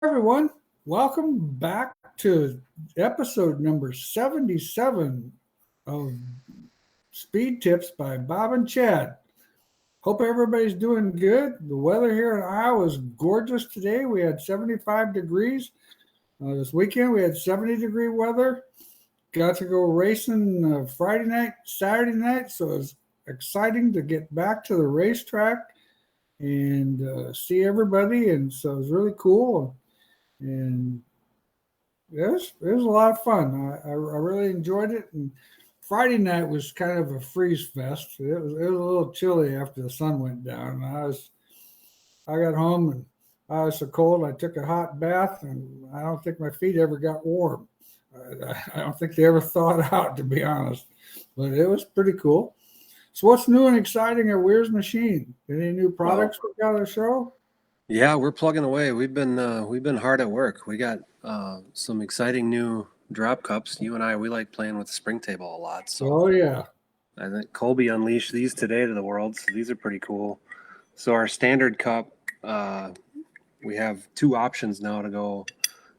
everyone. Welcome back to episode number 77 of Speed Tips by Bob and Chad. Hope everybody's doing good. The weather here in Iowa is gorgeous today. We had 75 degrees. This weekend we had 70-degree weather. Got to go racing Friday night, Saturday night, so it was exciting to get back to the racetrack and see everybody. And so it was really cool. And it was a lot of fun. I really enjoyed it. And Friday night was kind of a freeze fest. It was a little chilly after the sun went down. I got home and I was so cold. I took a hot bath, and I don't think my feet ever got warm. I don't think they ever thawed out, to be honest. But it was pretty cool. So, what's new and exciting at Weir's Machine? Any new products we got to show? Yeah, we're plugging away. We've been hard at work. We got some exciting new drop cups. You and I, we like playing with the spring table a lot. So Oh yeah. I think Colby unleashed these today to the world. So these are pretty cool. So our standard cup, we have two options now to go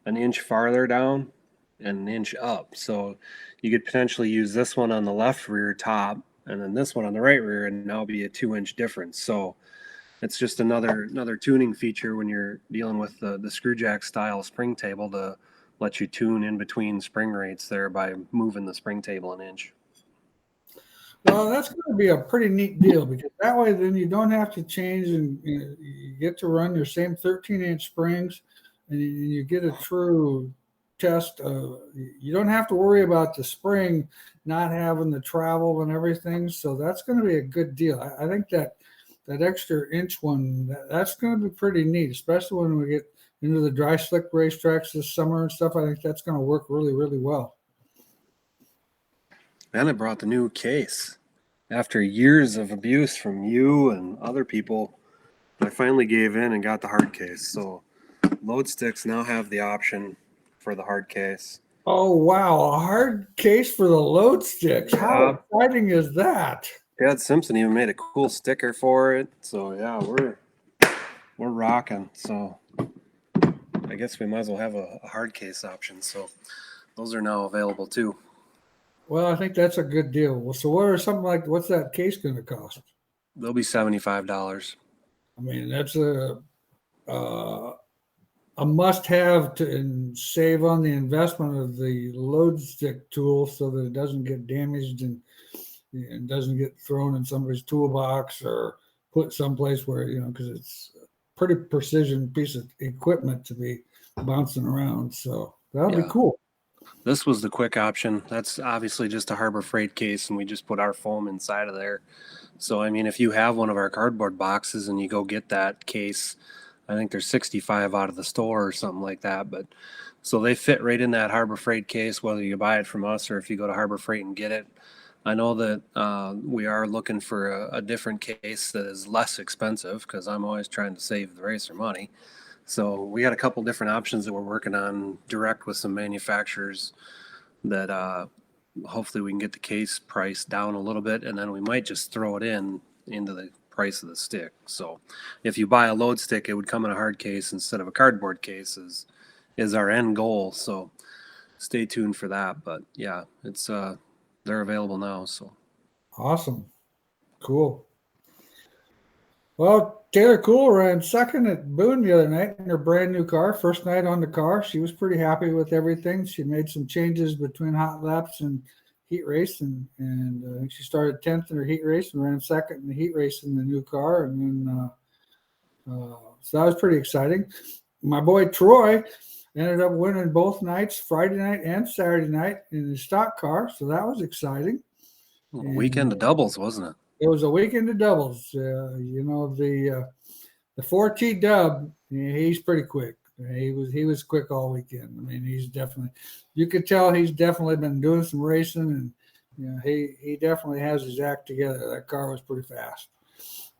an inch farther down and an inch up. So you could potentially use this one on the left rear top and then this one on the right rear, and now be a 2-inch difference. So it's just another tuning feature when you're dealing with the screw jack style spring table to let you tune in between spring rates there by moving the spring table an inch. Well, that's going to be a pretty neat deal because that way, then you don't have to change, and you get to run your same 13-inch springs, and you get a true test. You don't have to worry about the spring not having the travel and everything. So that's going to be a good deal. I think that extra inch one, that's going to be pretty neat, especially when we get into the dry slick racetracks this summer and stuff. I think that's going to work really, really well. And it brought the new case. After years of abuse from you and other people, I finally gave in and got the hard case. So load sticks now have the option for the hard case. Oh, wow. A hard case for the load sticks. How exciting is that? Dad Simpson even made a cool sticker for it. So yeah, we're rocking. So I guess we might as well have a hard case option. So those are now available too. Well, I think that's a good deal. Well, so what's that case going to cost? They'll be $75. I mean, that's uh, a must-have to and save on the investment of the load stick tool so that it doesn't get damaged and doesn't get thrown in somebody's toolbox or put someplace where, because it's a pretty precision piece of equipment to be bouncing around. So that'll be cool. This was the quick option. That's obviously just a Harbor Freight case, and we just put our foam inside of there. So, I mean, if you have one of our cardboard boxes and you go get that case, I think there's 65 out of the store or something like that. But so they fit right in that Harbor Freight case, whether you buy it from us or if you go to Harbor Freight and get it. I know that we are looking for a different case that is less expensive because I'm always trying to save the racer money. So we got a couple different options that we're working on direct with some manufacturers that hopefully we can get the case price down a little bit, and then we might just throw it into the price of the stick. So if you buy a load stick, it would come in a hard case instead of a cardboard case is our end goal. So stay tuned for that. But yeah, it's they're available now. So Awesome. Cool. Well, Taylor Cool ran second at Boone the other night in her brand new car. First night on the car. She was pretty happy with everything. She made some changes between hot laps and heat race, and I think she started 10th in her heat race and ran second in the heat race in the new car. And then, so that was pretty exciting. My boy Troy ended up winning both nights, Friday night and Saturday night, in the stock car. So that was exciting. Weekend of doubles, wasn't it? It was a weekend of doubles. The 4T Dub, he's pretty quick. He was quick all weekend. I mean, you could tell he's definitely been doing some racing, and he definitely has his act together. That car was pretty fast,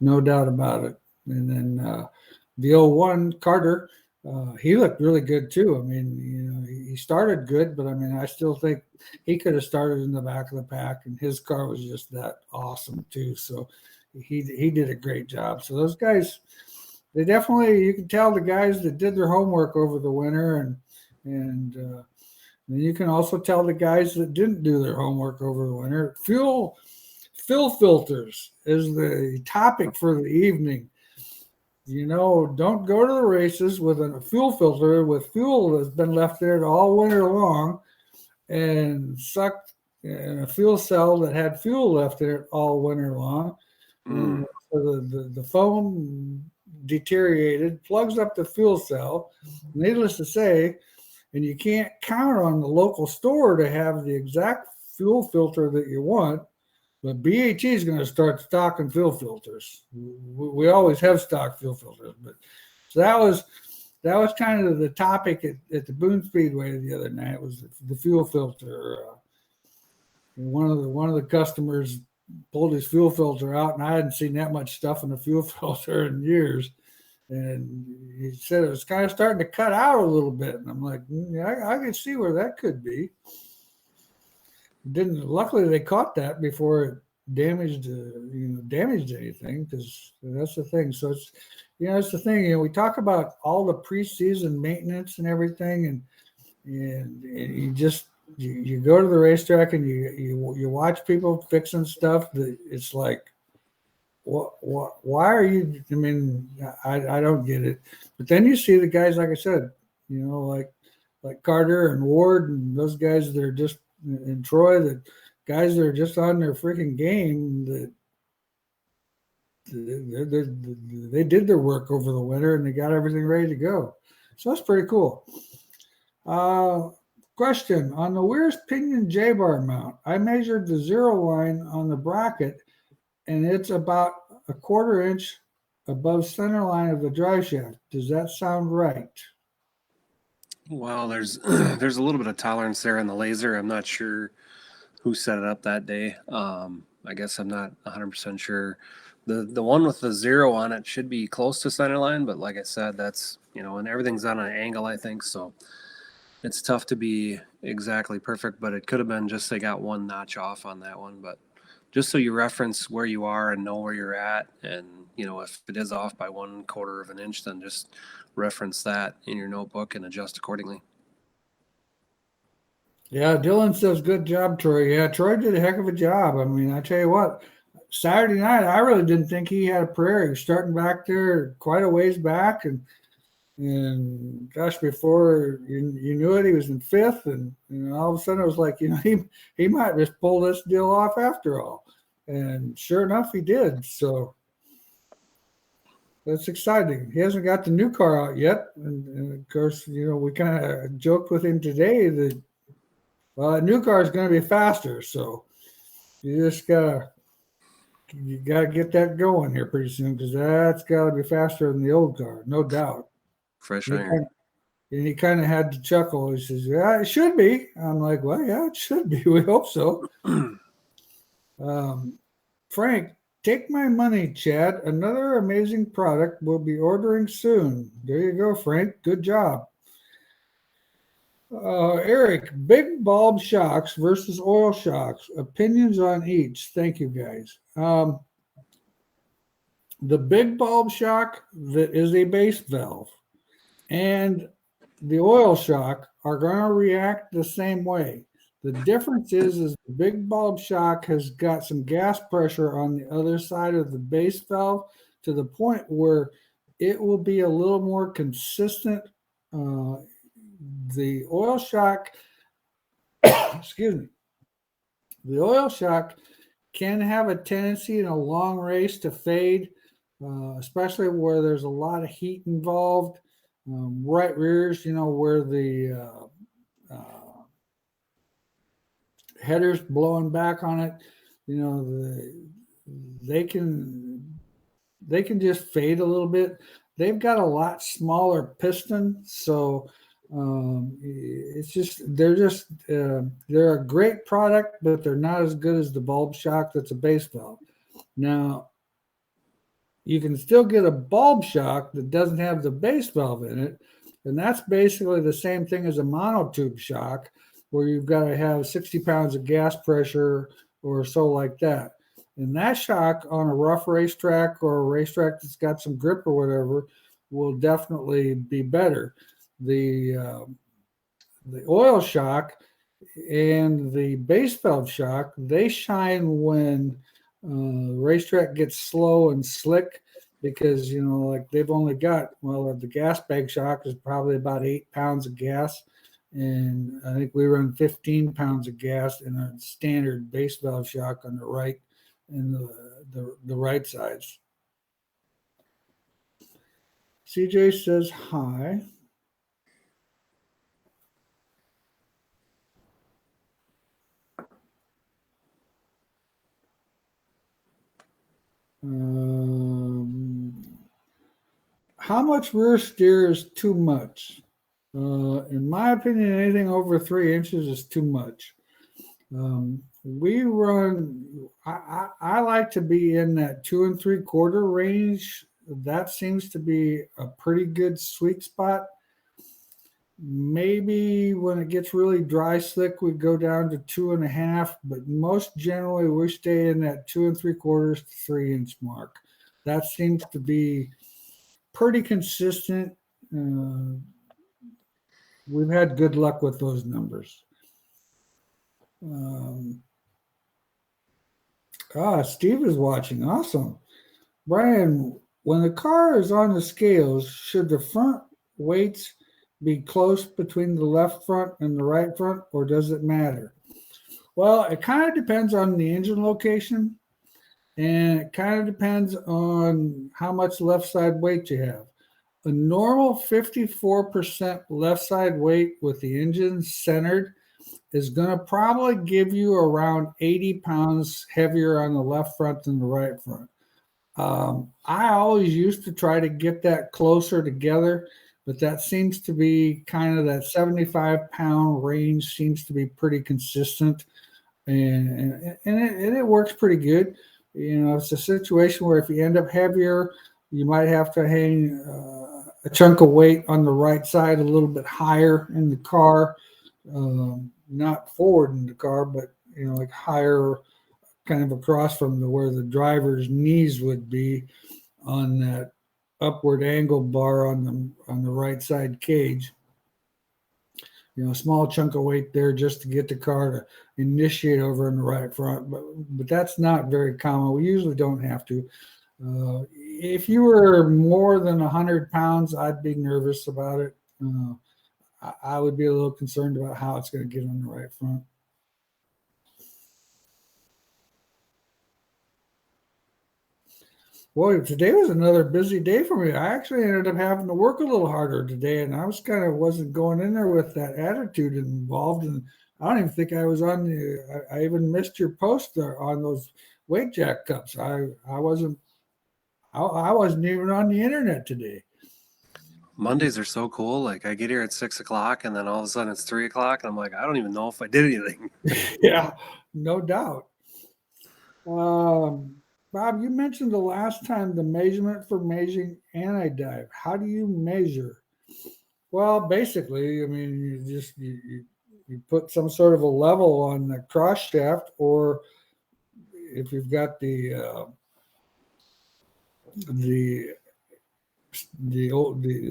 no doubt about it. And then the 01 Carter, he looked really good too. I mean, he started good, but I mean, I still think he could have started in the back of the pack, and his car was just that awesome too. So he did a great job. So those guys, they definitely, you can tell the guys that did their homework over the winter, and then you can also tell the guys that didn't do their homework over the winter. Fill filters is the topic for the evening. Don't go to the races with a fuel filter with fuel that's been left there all winter long and sucked in a fuel cell that had fuel left in it all winter long. And so the foam deteriorated, plugs up the fuel cell. Needless to say, and you can't count on the local store to have the exact fuel filter that you want. But BHE is going to start stocking fuel filters. We always have stock fuel filters, but so that was kind of the topic at the Boone Speedway the other night, was the fuel filter. One of the customers pulled his fuel filter out, and I hadn't seen that much stuff in the fuel filter in years. And he said it was kind of starting to cut out a little bit, and I'm like, yeah, I can see where that could be. Didn't luckily they caught that before it damaged anything, because that's the thing. So it's the thing. We talk about all the preseason maintenance and everything, and you just you go to the racetrack and you watch people fixing stuff that it's like, why are you? I mean, I don't get it. But then you see the guys, like I said, like Carter and Ward and those guys that are just in Troy, that guys that are just on their freaking game, that they did their work over the winter and they got everything ready to go. So that's pretty cool. Question on the Weir's pinion J-bar mount. I measured the zero line on the bracket, and it's about a 1/4 inch above center line of the drive shaft. Does that sound right? Well, there's there's a little bit of tolerance there on the laser. I'm not sure who set it up that day. I guess I'm not 100% sure. The one with the zero on it should be close to center line, but like I said, that's and everything's on an angle, I think, so it's tough to be exactly perfect. But it could have been just they got one notch off on that one. But just so you reference where you are and know where you're at, and if it is off by 1/4 of an inch, then just reference that in your notebook and adjust accordingly. Yeah, Dylan says good job, Troy. Yeah, Troy did a heck of a job. I mean, I tell you what, Saturday night I really didn't think he had a prayer. He was starting back there quite a ways back, and gosh, before you knew it, he was in fifth, and all of a sudden it was like, he might just pull this deal off after all, and sure enough, he did. So that's exciting. He hasn't got the new car out yet, and of course, we kind of joked with him today that, well, a new car is going to be faster, so you gotta get that going here pretty soon, because that's got to be faster than the old car, no doubt. Fresh iron. And he kind of had to chuckle. He says, "Yeah, it should be." I'm like, "Well, yeah, it should be. We hope so." Frank, take my money, Chad. Another amazing product. We'll be ordering soon. There you go, Frank. Good job. Eric, big bulb shocks versus oil shocks. Opinions on each. Thank you, guys. The big bulb shock that is a base valve and the oil shock are going to react the same way. The difference is the big bulb shock has got some gas pressure on the other side of the base valve, to the point where it will be a little more consistent. The oil shock, excuse me, the oil shock can have a tendency in a long race to fade, especially where there's a lot of heat involved. Right rears, where the header's blowing back on it, they can just fade a little bit. They've got a lot smaller piston, so they're a great product, but they're not as good as the bulb shock that's a base valve. Now, you can still get a bulb shock that doesn't have the base valve in it, and that's basically the same thing as a monotube shock, where you've got to have 60 pounds of gas pressure or so like that. And that shock on a rough racetrack or a racetrack that's got some grip or whatever will definitely be better. The oil shock and the base valve shock, they shine when the racetrack gets slow and slick, because like they've only got, well, the gas bag shock is probably about 8 pounds of gas, and I think we run 15 pounds of gas in a standard base valve shock on the right and the right sides. CJ says hi. How much rear steer is too much? In my opinion, anything over 3 inches is too much. We run, I like to be in that 2 3/4 range. That seems to be a pretty good sweet spot. Maybe when it gets really dry slick, we go down to 2.5, but most generally we stay in that 2 3/4 to 3 inch mark. That seems to be pretty consistent. We've had good luck with those numbers. Steve is watching. Awesome. Brian, when the car is on the scales, should the front weights be close between the left front and the right front, or does it matter? Well, it kind of depends on the engine location, and it kind of depends on how much left side weight you have. A normal 54% left side weight with the engine centered is going to probably give you around 80 pounds heavier on the left front than the right front. I always used to try to get that closer together, but that seems to be kind of that 75-pound range seems to be pretty consistent, and it works pretty good. It's a situation where if you end up heavier, you might have to hang a chunk of weight on the right side a little bit higher in the car, not forward in the car, but like higher, kind of across from where the driver's knees would be on that upward angle bar on the right side cage. A small chunk of weight there just to get the car to initiate over in the right front, but that's not very common. We usually don't have to. If you were more than 100 pounds, I'd be nervous about it. I would be a little concerned about how it's going to get on the right front. Boy, today was another busy day for me. I actually ended up having to work a little harder today, and I wasn't going in there with that attitude involved. And I don't even think I was on I even missed your post there on those weight jack cups. I wasn't even on the internet today. Mondays are so cool. Like I get here at 6 o'clock and then all of a sudden it's 3 o'clock. And I'm like, I don't even know if I did anything. Yeah, no doubt. Bob, you mentioned the last time the measurement for measuring anti-dive. How do you measure? Well, basically, I mean, you put some sort of a level on the cross shaft, or if you've got the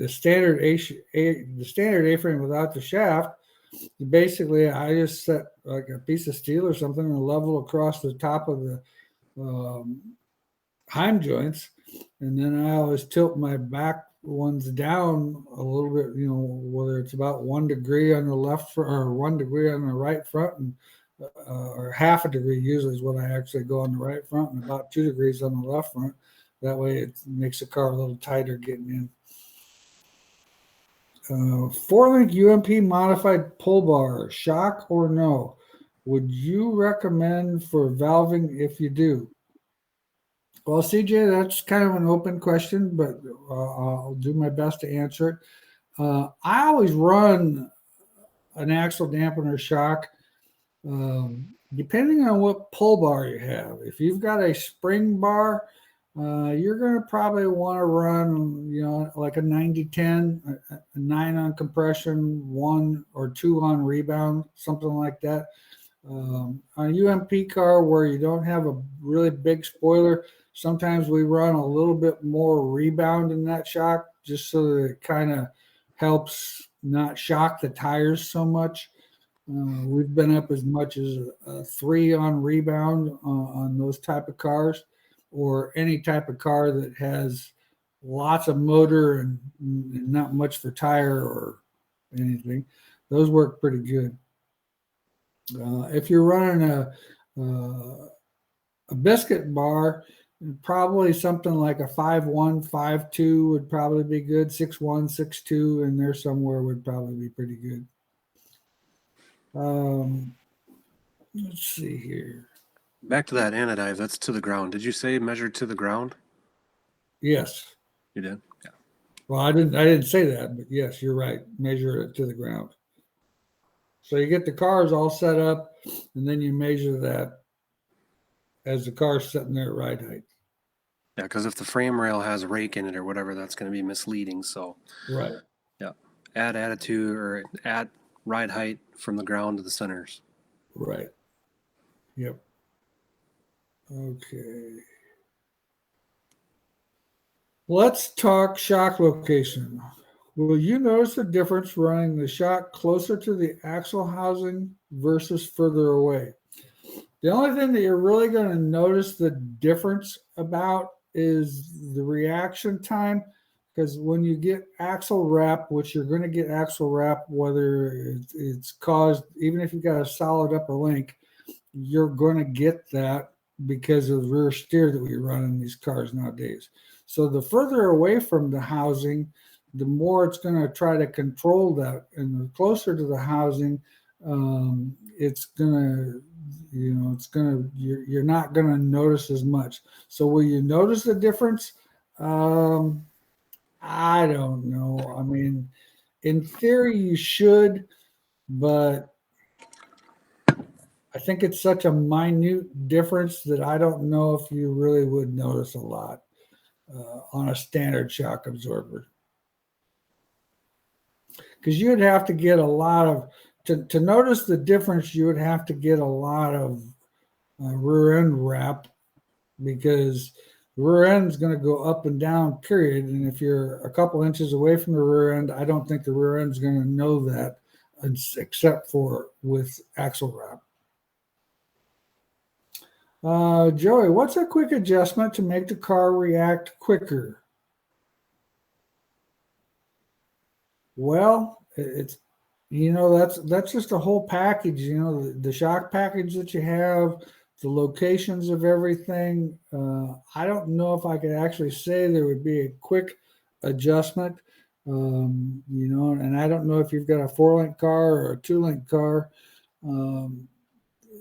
standard the standard A-frame without the shaft, basically I just set like a piece of steel or something and level across the top of the heim joints, and then I always tilt my back ones down a little bit, whether it's about 1 degree on the left front or 1 degree on the right front, and or half a degree usually is what I actually go on the right front, and about 2 degrees on the left front. That way it makes the car a little tighter getting in. 4-link UMP modified pull bar, shock or no? Would you recommend for valving if you do? Well, CJ, that's kind of an open question, but I'll do my best to answer it. I always run an axle dampener shock, depending on what pull bar you have. If you've got a spring bar, you're going to probably want to run, like a 90-10, a 9 on compression, 1 or 2 on rebound, something like that. On a UMP car where you don't have a really big spoiler, sometimes we run a little bit more rebound in that shock just so that it kind of helps not shock the tires so much. We've been up as much as a 3 on rebound on those type of cars, or any type of car that has lots of motor and not much for tire or anything. Those work pretty good. If you're running a biscuit bar, probably something like a 5.1, 5.2 would probably be good. 6.1, 6.2 in there somewhere would probably be pretty good. Let's see here. Back to that anodive, that's to the ground. Did you say measured to the ground? Yes. You did? Yeah. Well, I didn't say that, but yes, you're right. Measure it to the ground. So you get the cars all set up, and then you measure that as the car's sitting there at ride height. Yeah, because if the frame rail has a rake in it or whatever, that's going to be misleading. So, Right. yeah, add attitude or add ride height from the ground to the centers. Right. Yep. Okay. Let's talk shock location. Will you notice the difference running the shock closer to the axle housing versus further away? The only thing that you're really going to notice the difference about is the reaction time. Because when you get axle wrap, which you're going to get axle wrap, whether it's caused, even if you've got a solid upper link, you're going to get that because of the rear steer that we run in these cars nowadays. So the further away from the housing, the more it's going to try to control that, and the closer to the housing, it's going to, you're not going to notice as much. So will you notice the difference? I don't know. I mean, in theory, you should, but I think it's such a minute difference that I don't know if you really would notice a lot on a standard shock absorber. Because you'd have to get a lot of, to notice the difference, you would have to get a lot of rear end wrap, because the rear end is going to go up and down, period. And if you're a couple inches away from the rear end, I don't think the rear end is going to know that, except for with axle wrap. Joey, what's a quick adjustment to make the car react quicker? Well, it's, that's just a whole package. The shock package that you have, the locations of everything. I don't know if I could actually say there would be a quick adjustment. And I don't know if you've got a 4-link car or a 2-link car.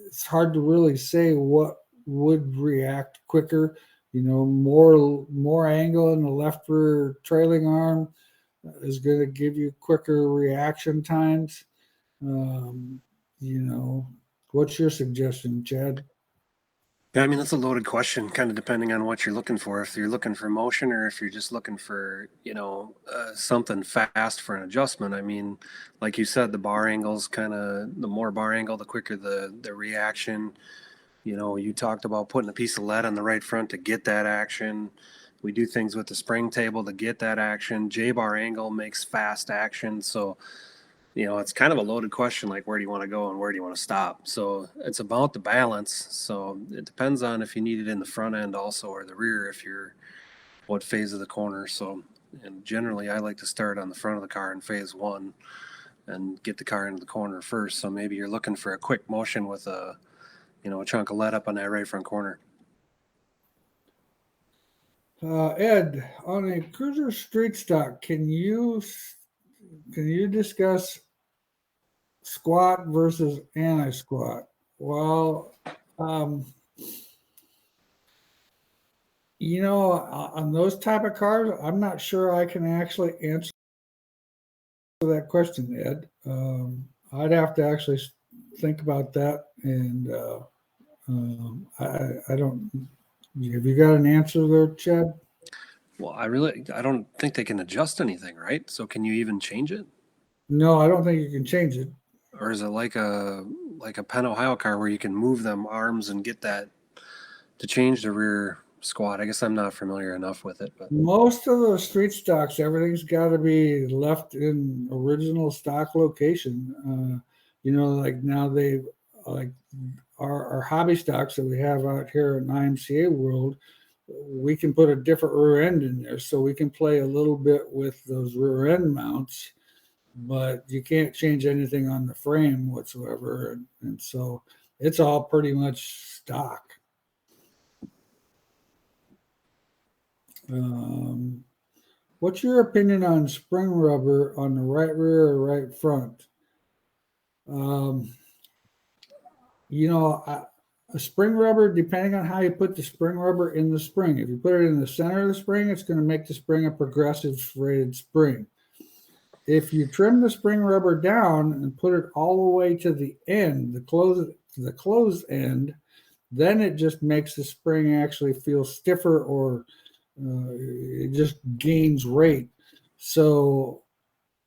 It's hard to really say what would react quicker. More angle in the left rear trailing arm is going to give you quicker reaction times. What's your suggestion, Chad? Yeah, I mean, that's a loaded question, kind of depending on what you're looking for. If you're looking for motion or if you're just looking for, something fast for an adjustment. I mean, like you said, the bar angles the more bar angle, the quicker the reaction. You talked about putting a piece of lead on the right front to get that action. We do things with the spring table to get that action. J-bar angle makes fast action. So, it's kind of a loaded question, like where do you want to go and where do you want to stop? So it's about the balance. So it depends on if you need it in the front end also or the rear, if you're what phase of the corner. So, and generally I like to start on the front of the car in phase 1 and get the car into the corner first. So maybe you're looking for a quick motion with a chunk of lead up on that right front corner. Ed, on a cruiser street stock, can you discuss squat versus anti-squat? Well, on those type of cars, I'm not sure I can actually answer that question, Ed. I'd have to actually think about that, and I don't. Have you got an answer there, Chad? Well, I don't think they can adjust anything, right? So can you even change it? No, I don't think you can change it. Or is it like a like a Penn Ohio car where you can move them arms and get that to change the rear squat. I guess I'm not familiar enough with it, but Most of the street stocks, everything's got to be left in original stock location. Like now they like our hobby stocks that we have out here in IMCA world, we can put a different rear end in there, so we can play a little bit with those rear end mounts, but you can't change anything on the frame whatsoever, and so it's all pretty much stock. Um, what's your opinion on spring rubber on the right rear or right front? Um, a spring rubber, depending on how you put the spring rubber in the spring. If you put it in the center of the spring, it's going to make the spring a progressive rated spring. If you trim the spring rubber down and put it all the way to the end, the closed end, then it just makes the spring actually feel stiffer, or it just gains rate. So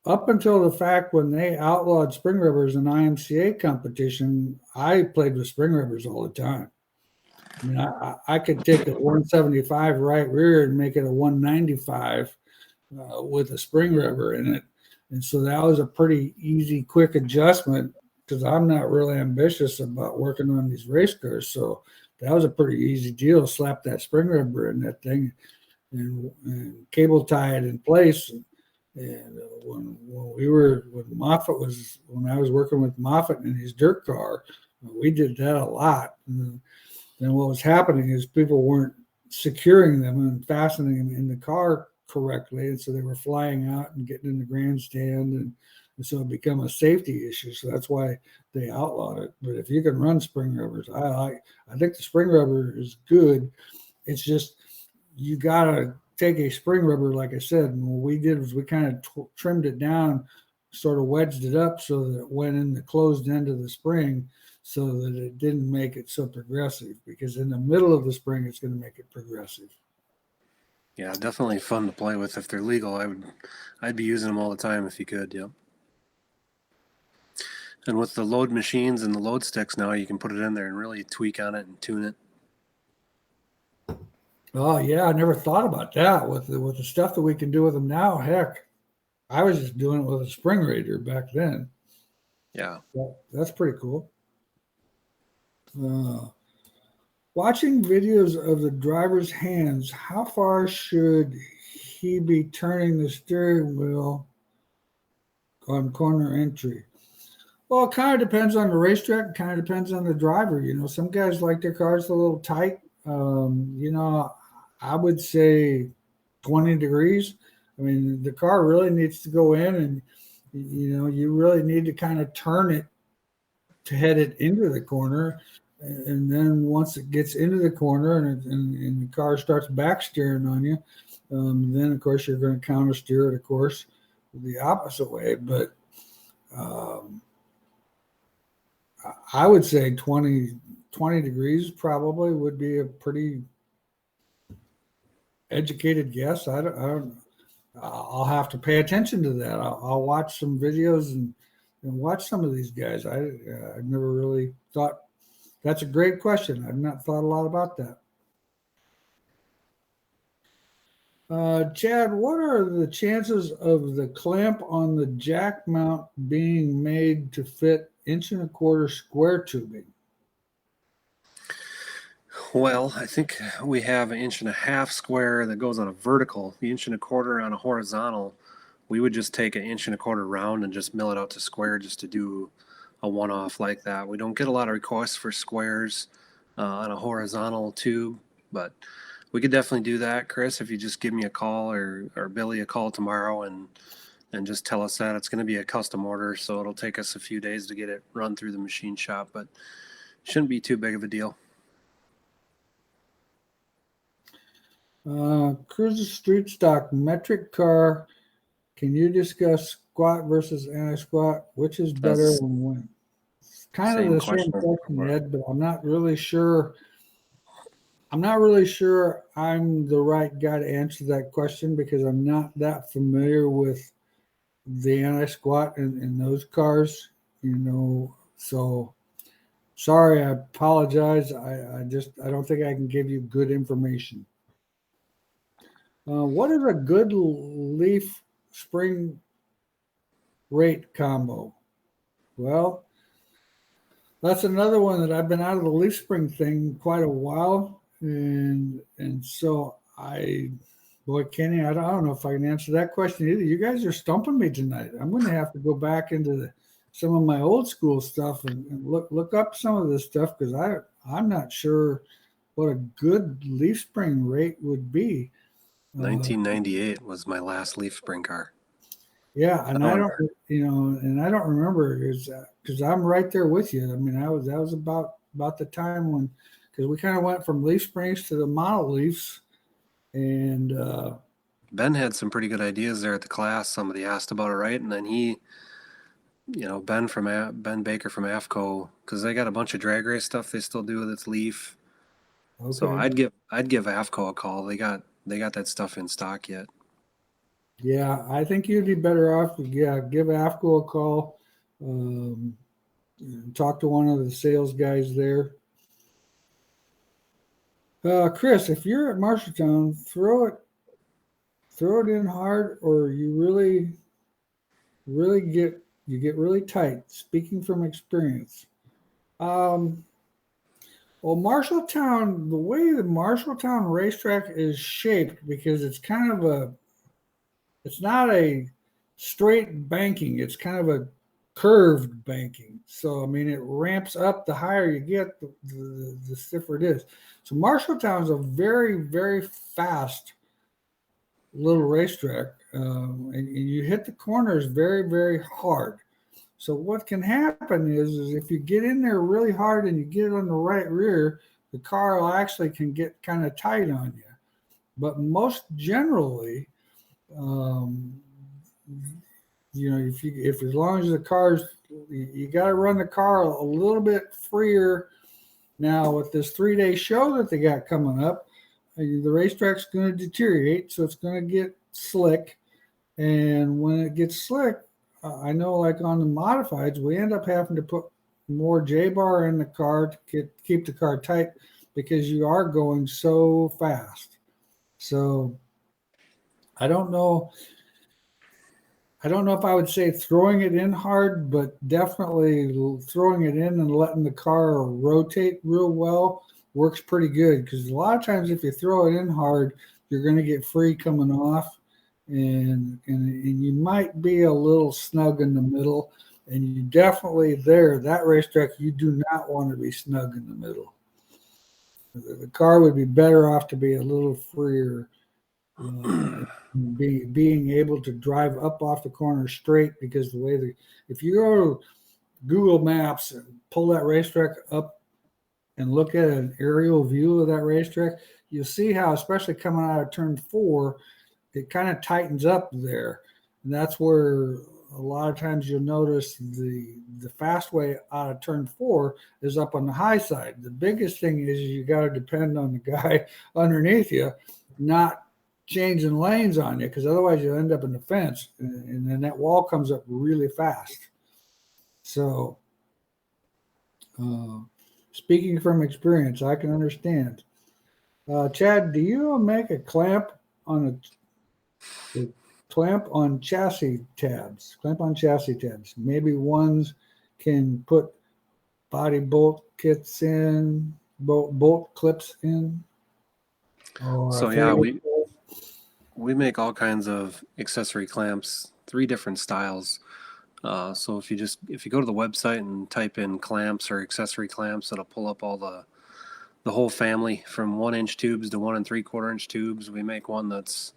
up until the fact when they outlawed spring rubbers in IMCA competition, I played with spring rubbers all the time. I mean, I could take a 175 right rear and make it a 195 with a spring rubber in it. And so that was a pretty easy, quick adjustment because I'm not really ambitious about working on these race cars. So that was a pretty easy deal. Slap that spring rubber in that thing and cable tie it in place. And when I was working with Moffat in his dirt car, we did that a lot. And then what was happening is people weren't securing them and fastening them in the car correctly, and so they were flying out and getting in the grandstand, and so it became a safety issue. So that's why they outlawed it. But if you can run spring rubbers, I think the spring rubber is good. It's just you gotta take a spring rubber, like I said, and what we did was we kind of trimmed it down, sort of wedged it up so that it went in the closed end of the spring, so that it didn't make it so progressive, because in the middle of the spring it's going to make it progressive. yeah, definitely fun to play with if they're legal. I'd be using them all the time if you could. Yep. And with the load machines and the load sticks now, you can put it in there and really tweak on it and tune it. Oh yeah, I never thought about that with the stuff that we can do with them now. Heck, I was just doing it with a spring raider back then. Yeah. That's pretty cool. Watching videos of the driver's hands, how far should he be turning the steering wheel on corner entry? Well, it kind of depends on the racetrack. It kind of depends on the driver. Some guys like their cars a little tight. I would say 20 degrees. I mean, the car really needs to go in, and you really need to kind of turn it to head it into the corner. And then once it gets into the corner and the car starts back steering on you, then of course you're going to counter steer it, of course, the opposite way. But I would say 20 degrees probably would be a pretty educated guess. I'll have to pay attention to that. I'll watch some videos and watch some of these guys. I've never really thought. That's a great question. I've not thought a lot about that. Chad, what are the chances of the clamp on the jack mount being made to fit 1.25 inch square tubing? Well, I think we have 1.5 inch square that goes on a vertical, the 1.25 inch on a horizontal. We would just take 1.25 inch round and just mill it out to square just to do a one-off like that. We don't get a lot of requests for squares on a horizontal tube, but we could definitely do that, Chris, if you just give me a call or Billy a call tomorrow and just tell us that. It's going to be a custom order, so it'll take us a few days to get it run through the machine shop, but shouldn't be too big of a deal. Cruiser Street Stock metric car. Can you discuss squat versus anti-squat? Which is better and when? It's kind of the same question, Ed, but I'm not really sure. I'm the right guy to answer that question because I'm not that familiar with the anti-squat in those cars, so Sorry, I apologize. I don't think I can give you good information. What is a good leaf spring rate combo? Well, that's another one that I've been out of the leaf spring thing quite a while, and so boy, Kenny, I don't know if I can answer that question either. You guys are stumping me tonight. I'm going to have to go back into some of my old school stuff and look up some of this stuff because I'm not sure what a good leaf spring rate would be. 1998 was my last leaf spring car. Yeah, and I Oh, don't, and I don't remember because I'm right there with you. I mean, that was about the time when because we kind of went from leaf springs to the monoleafs, and Ben had some pretty good ideas there at the class. Somebody asked about it, right? And then Ben Baker from AFCO, because they got a bunch of drag race stuff they still do with its leaf. So okay, I'd give AFCO a call. They got that stuff in stock yet. yeah, I think you'd be better off. Yeah, give AFCO a call. Um, Talk to one of the sales guys there. Chris, if you're at Marshalltown, throw it in hard, or you really get really tight. Speaking from experience. Um, well, Marshalltown, the way the Marshalltown racetrack is shaped, because it's not a straight banking, it's kind of a curved banking. So, I mean, it ramps up the higher you get, the stiffer it is. So, Marshalltown is a very, very fast little racetrack, and you hit the corners very, very hard. So what can happen is if you get in there really hard and you get it on the right rear, the car will actually can get kind of tight on you. But most generally, um, if as long as the car's, you got to run the car a little bit freer. Now with this 3-day show that they got coming up, the racetrack's going to deteriorate, so it's going to get slick. And when it gets slick, I know like on the modifieds, we end up having to put more J-bar in the car to keep the car tight because you are going so fast. So I don't know. I don't know if I would say throwing it in hard, but definitely throwing it in and letting the car rotate real well works pretty good. Because a lot of times, if you throw it in hard, you're going to get free coming off, and you might be a little snug in the middle. And you definitely that racetrack, you do not want to be snug in the middle. The car would be better off to be a little freer. Being able to drive up off the corner straight because if you go to Google Maps and pull that racetrack up and look at an aerial view of that racetrack, you'll see how, especially coming out of turn 4, it kind of tightens up there, and that's where a lot of times you'll notice the fast way out of turn 4 is up on the high side. The biggest thing is you got to depend on the guy underneath you not changing lanes on you, because otherwise you'll end up in the fence, and then that wall comes up really fast. So, speaking from experience, I can understand. Chad, do you make a clamp on a clamp on chassis tabs? Clamp on chassis tabs. Maybe ones can put body bolt kits in, bolt clips in, or So yeah, we make all kinds of accessory clamps, 3 different styles. So if you go to the website and type in clamps or accessory clamps, it'll pull up all the whole family from 1-inch tubes to 1 3/4 inch tubes. We make one that's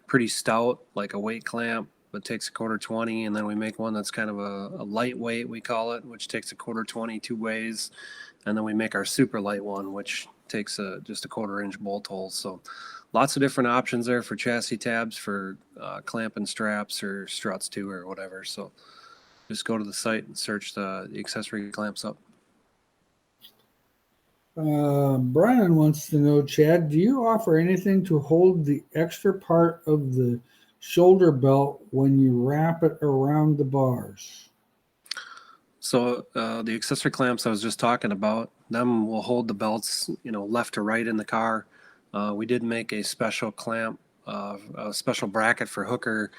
pretty stout, like a weight clamp, but takes a 1/4 20, and then we make one that's kind of a lightweight, we call it, which takes a 1/4 20 two ways, and then we make our super light one, which takes just a 1/4 inch bolt hole. So lots of different options there for chassis tabs, for clamping straps or struts too, or whatever. So just go to the site and search the accessory clamps up. Brian wants to know, Chad, do you offer anything to hold the extra part of the shoulder belt when you wrap it around the bars? So the accessory clamps I was just talking about, them will hold the belts, left to right in the car. We did make a special clamp, a special bracket for hooker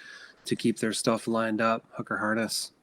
to keep their stuff lined up, hooker harness.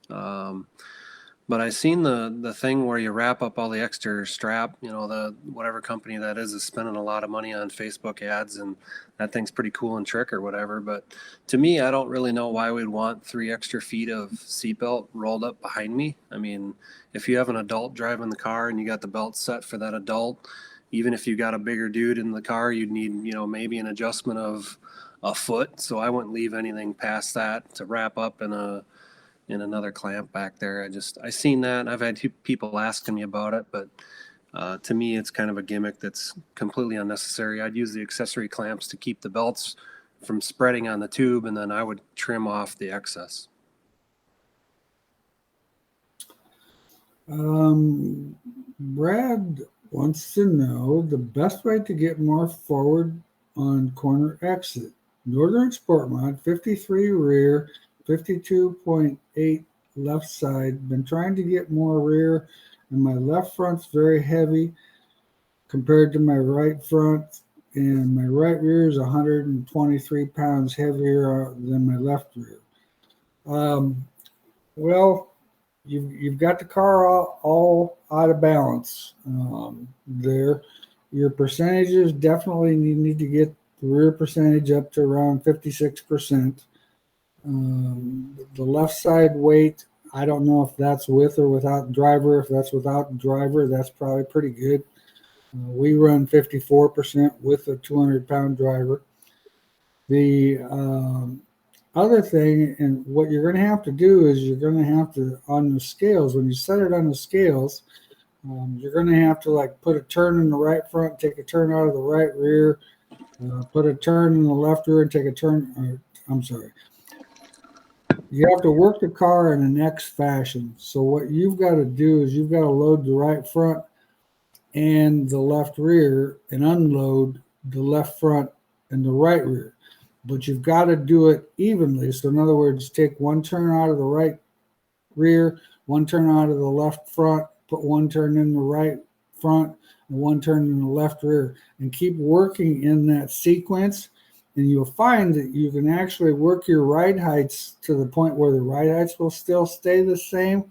But I seen the thing where you wrap up all the extra strap. The whatever company that is spending a lot of money on Facebook ads, and that thing's pretty cool and trick or whatever. But to me, I don't really know why we'd want 3 extra feet of seatbelt rolled up behind me. I mean, if you have an adult driving the car and you got the belt set for that adult, even if you got a bigger dude in the car, you'd need maybe an adjustment of a foot. So I wouldn't leave anything past that to wrap up in another clamp back there. I seen that. I've had people asking me about it, but to me, it's kind of a gimmick that's completely unnecessary. I'd use the accessory clamps to keep the belts from spreading on the tube, and then I would trim off the excess. Brad wants to know the best way to get more forward on corner exit. Northern Sport Mod, 53 rear, 52.8 left side. Been trying to get more rear, and my left front's very heavy compared to my right front, and my right rear is 123 pounds heavier than my left rear. Well, you've got the car all out of balance there. Your percentages definitely need to get the rear percentage up to around 56%. The left side weight, I don't know if that's with or without driver. If that's without driver, that's probably pretty good. We run 54% with a 200-pound driver. The other thing, and what you're going to have to do is you're going to have to, on the scales, when you set it on the scales, you're going to have to like put a turn in the right front, take a turn out of the right rear, put a turn in the left rear, and take a turn. You have to work the car in an X fashion. So what you've got to do is you've got to load the right front and the left rear and unload the left front and the right rear. But you've got to do it evenly. So in other words, take one turn out of the right rear, one turn out of the left front, put one turn in the right front, and one turn in the left rear, and keep working in that sequence. And you'll find that you can actually work your ride heights to the point where the ride heights will still stay the same,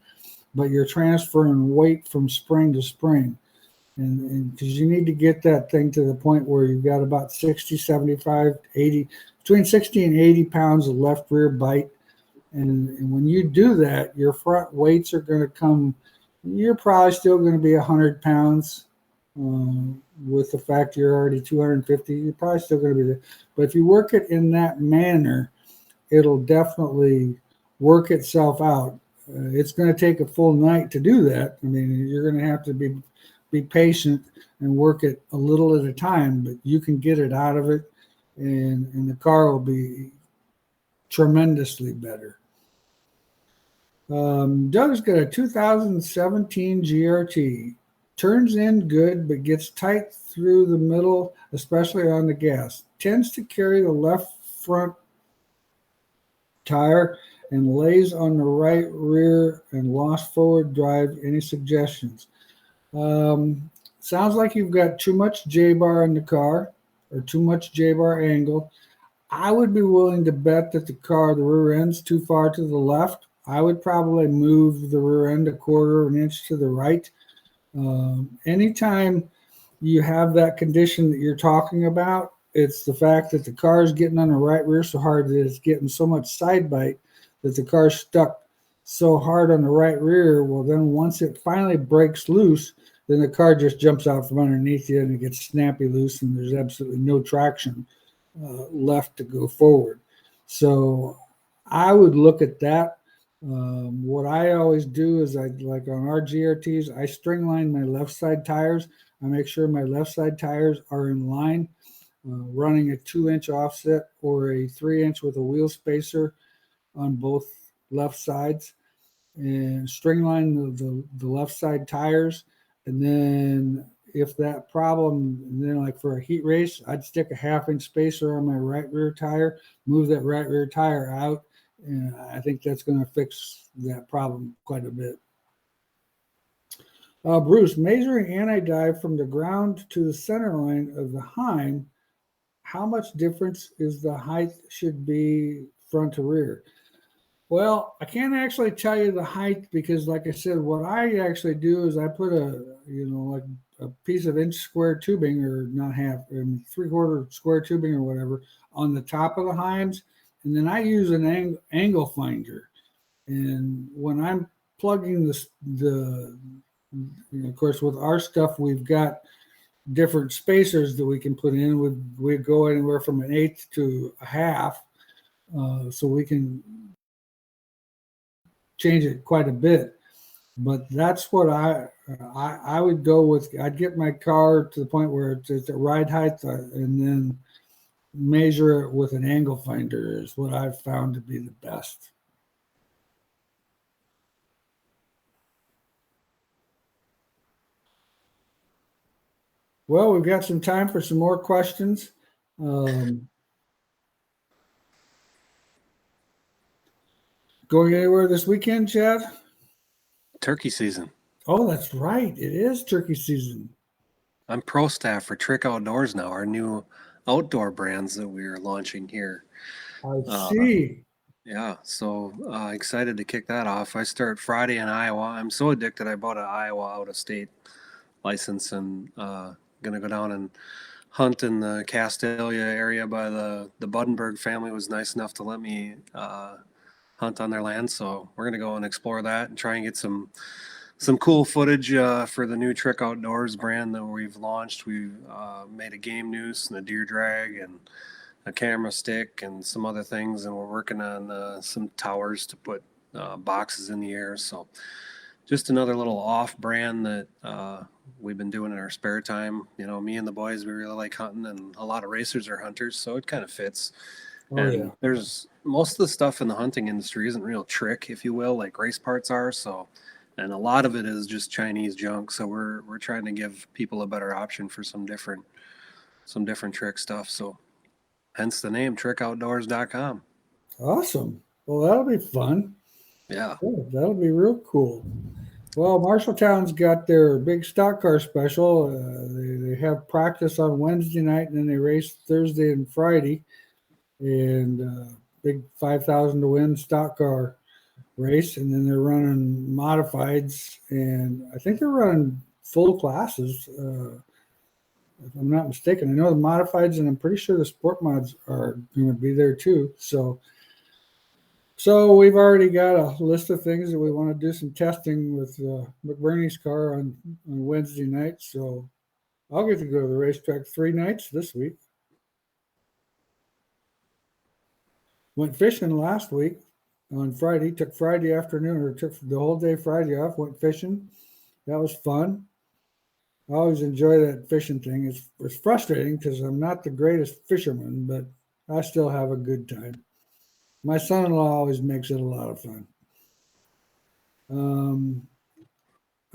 but you're transferring weight from spring to spring. And because you need to get that thing to the point where you've got about 60, 75, 80, between 60 and 80 pounds of left rear bite. And when you do that, your front weights are going to come, you're probably still going to be 100 pounds. With the fact you're already 250, you're probably still going to be there. But if you work it in that manner, it'll definitely work itself out. It's going to take a full night to do that. I mean, you're going to have to be patient and work it a little at a time, but you can get it out of it, and the car will be tremendously better. Doug's got a 2017 GRT. Turns in good, but gets tight through the middle, especially on the gas. Tends to carry the left front tire and lays on the right rear and lost forward drive. Any suggestions? Sounds like you've got too much J-bar in the car or too much J-bar angle. I would be willing to bet that the rear end's too far to the left. I would probably move the rear end a quarter of an inch to the right. Anytime you have that condition that you're talking about, it's the fact that the car is getting on the right rear so hard that it's getting so much side bite that the car's stuck so hard on the right rear. Well, then once it finally breaks loose, then the car just jumps out from underneath you and it gets snappy loose, and there's absolutely no traction left to go forward. So I would look at that. What I always do is like on our GRTs, I string line my left side tires. I make sure my left side tires are in line, running a 2-inch offset or a 3-inch with a wheel spacer on both left sides, and string line the left side tires. And then if that problem, and then like for a heat race, I'd stick a 1/2-inch spacer on my right rear tire, move that right rear tire out. And I think that's going to fix that problem quite a bit. Bruce, measuring anti-dive from the ground to the center line of the Heim, how much difference is the height should be front to rear? Well, I can't actually tell you the height because, like I said, what I actually do is I put like a piece of inch square tubing, or not half, 3/4 square tubing or whatever, on the top of the Heims, and then I use an angle finder. And when I'm plugging of course, with our stuff, we've got different spacers that we can put in. We go anywhere from an eighth to a half, so we can change it quite a bit. But that's what I would go with. I'd get my car to the point where it's at ride height, and then measure it with an angle finder is what I've found to be the best. Well, we've got some time for some more questions. Going anywhere this weekend, Chad? Turkey season. Oh, that's right. It is turkey season. I'm pro staff for Trick Outdoors now, our new outdoor brands that we're launching here. I see. Yeah, so excited to kick that off. I start Friday in Iowa. I'm so addicted. I bought an Iowa out of state license and gonna go down and hunt in the Castalia area by the Budenberg family was nice enough to let me hunt on their land. So we're gonna go and explore that and try and get some cool footage for the new Trick Outdoors brand that we've launched. We've made a game noose and a deer drag and a camera stick and some other things, and we're working on some towers to put boxes in the air. So just another little off brand that we've been doing in our spare time. You know, me and the boys, we really like hunting, and a lot of racers are hunters, so it kind of fits. Oh, And yeah. there's most of the stuff in the hunting industry isn't real trick, if you will, like race parts are. So, and a lot of it is just Chinese junk. So we're trying to give people a better option for some different trick stuff. So hence the name trickoutdoors.com. Awesome. Well, that'll be fun. Yeah. Yeah, that'll be real cool. Well, Marshalltown's got their big stock car special. They have practice on Wednesday night, and then they race Thursday and Friday. And big 5,000 to win stock car race. And then they're running modifieds. And I think they're running full classes, if I'm not mistaken. I know the modifieds, and I'm pretty sure the sport mods are going to be there too. So we've already got a list of things that we want to do some testing with McBurney's car on Wednesday night. So I'll get to go to the racetrack 3 nights this week. Went fishing last week on Friday. Took Friday afternoon, or took the whole day Friday off. Went fishing. That was fun. I always enjoy that fishing thing. It's frustrating because I'm not the greatest fisherman, but I still have a good time. My son-in-law always makes it a lot of fun.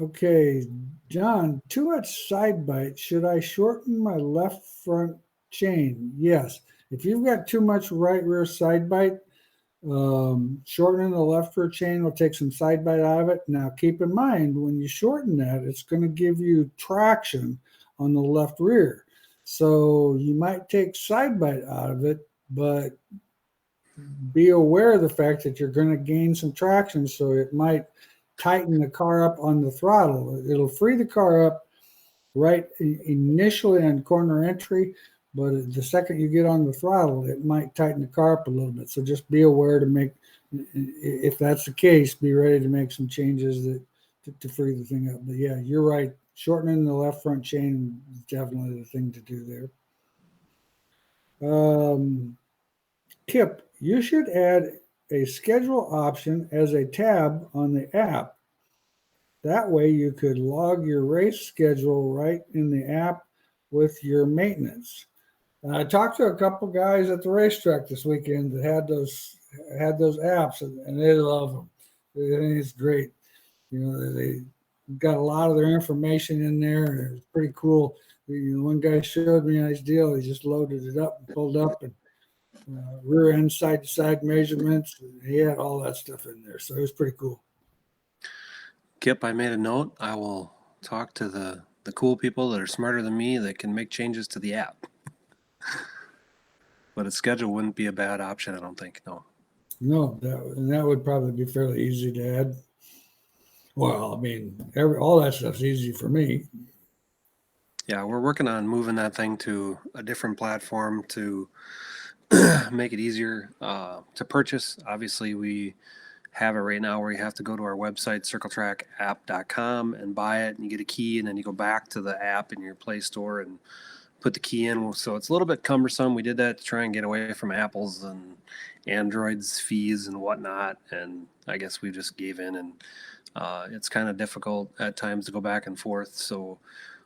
Okay, John, too much side bite. Should I shorten my left front chain? Yes. If you've got too much right rear side bite, shortening the left rear chain will take some side bite out of it. Now, keep in mind, when you shorten that, it's going to give you traction on the left rear. So you might take side bite out of it, but be aware of the fact that you're going to gain some traction. So it might tighten the car up on the throttle. It'll free the car up right initially on corner entry, but the second you get on the throttle, it might tighten the car up a little bit. So just be aware to make, if that's the case, be ready to make some changes to free the thing up. But yeah, you're right. Shortening the left front chain is definitely the thing to do there. Kip, you should add a schedule option as a tab on the app. That way you could log your race schedule right in the app with your maintenance. I talked to a couple guys at the racetrack this weekend that had those apps, and they love them. I think it's great. You know, they got a lot of their information in there, and it's pretty cool. One guy showed me a nice deal. He just loaded it up and pulled up, and rear end, side to side measurements. He had all that stuff in there, so it was pretty cool. Kip, I made a note. I will talk to the cool people that are smarter than me that can make changes to the app. But a schedule wouldn't be a bad option, I don't think. No. No, that would probably be fairly easy to add. Well, I mean, all that stuff's easy for me. Yeah, we're working on moving that thing to a different platform to make it easier to purchase. Obviously, we have it right now where you have to go to our website, circletrackapp.com, and buy it, and you get a key, and then you go back to the app in your Play Store and put the key in. So it's a little bit cumbersome. We did that to try and get away from Apple's and Android's fees and whatnot, and I guess we just gave in, and it's kind of difficult at times to go back and forth. So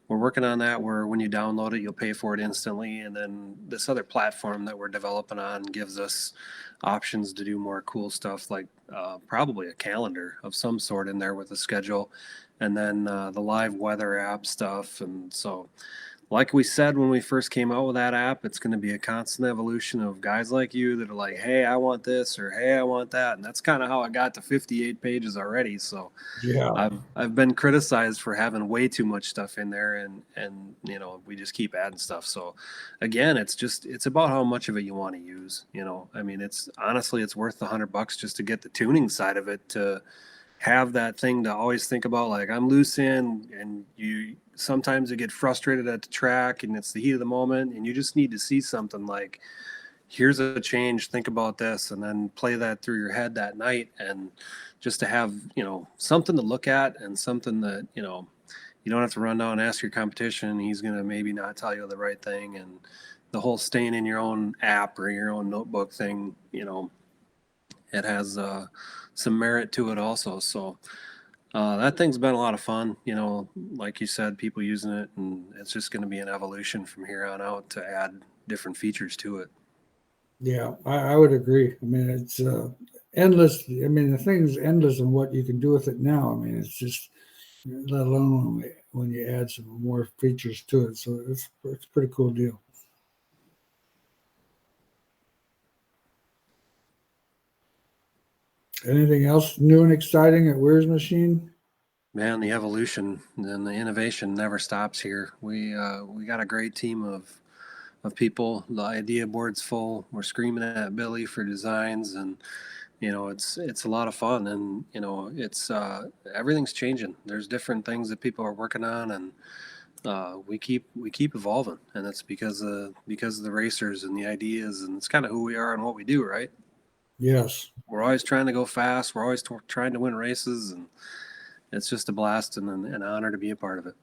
we're working on that where when you download it, you'll pay for it instantly. And then this other platform that we're developing on gives us options to do more cool stuff, like probably a calendar of some sort in there with a schedule, and then the live weather app stuff. And so, like we said when we first came out with that app, it's going to be a constant evolution of guys like you that are like, hey, I want this, or hey, I want that. And that's kind of how I got to 58 pages already. So Yeah. I've been criticized for having way too much stuff in there, and we just keep adding stuff. So again, it's about how much of it you want to use. I mean, it's honestly it's worth the $100 just to get the tuning side of it, to have that thing to always think about, like I'm loose in, and you sometimes you get frustrated at the track and it's the heat of the moment, and you just need to see something like, here's a change, think about this, and then play that through your head that night, and just to have something to look at, and something that you don't have to run down and ask your competition. He's going to maybe not tell you the right thing. And the whole staying in your own app or your own notebook thing, it has some merit to it also. So that thing's been a lot of fun. Like you said, people using it, and it's just going to be an evolution from here on out to add different features to it. Yeah, I would agree. I mean, it's endless. I mean, the thing's endless in what you can do with it now. I mean, it's just, let alone when you add some more features to it. So it's a pretty cool deal. Anything else new and exciting at Weir's Machine? Man, the evolution and the innovation never stops here. We got a great team of people. The idea board's full. We're screaming at Billy for designs, and it's a lot of fun. And it's everything's changing. There's different things that people are working on, and we keep evolving. And it's because of the racers and the ideas, and it's kind of who we are and what we do, right? Yes. We're always trying to go fast. We're always trying to win races, and it's just a blast and an honor to be a part of it.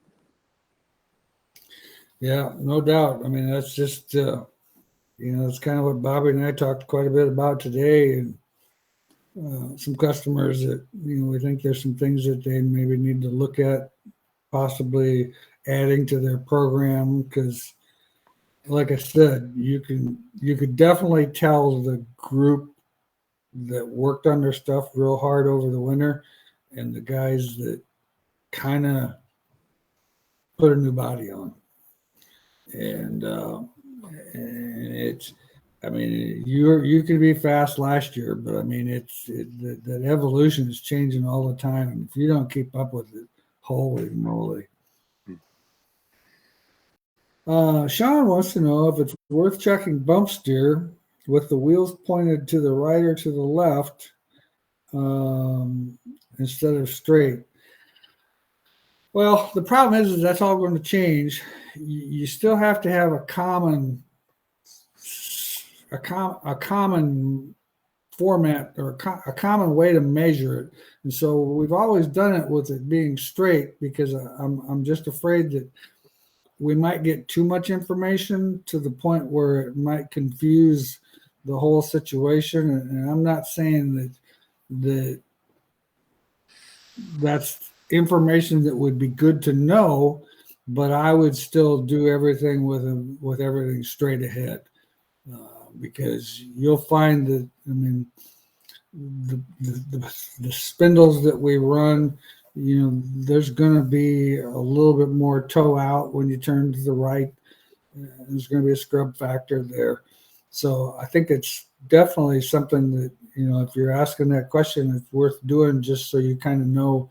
Yeah, no doubt. I mean, that's just, that's kind of what Bobby and I talked quite a bit about today. And some customers that, we think there's some things that they maybe need to look at, possibly adding to their program. Because, like I said, you could definitely tell the group that worked on their stuff real hard over the winter, and the guys that kind of put a new body on. And it's, I mean, you could be fast last year, but I mean, that evolution is changing all the time, and if you don't keep up with it, holy moly. Sean wants to know if it's worth checking bump steer with the wheels pointed to the right or to the left instead of straight. Well, the problem is that's all going to change. You still have to have a common format, or a common way to measure it. And so we've always done it with it being straight, because I'm just afraid that we might get too much information to the point where it might confuse the whole situation. And I'm not saying that's information that would be good to know, but I would still do everything with everything straight ahead, because you'll find that, I mean, the spindles that we run, there's going to be a little bit more toe out when you turn to the right. There's going to be a scrub factor there. So I think it's definitely something that, if you're asking that question, it's worth doing, just so you kind of know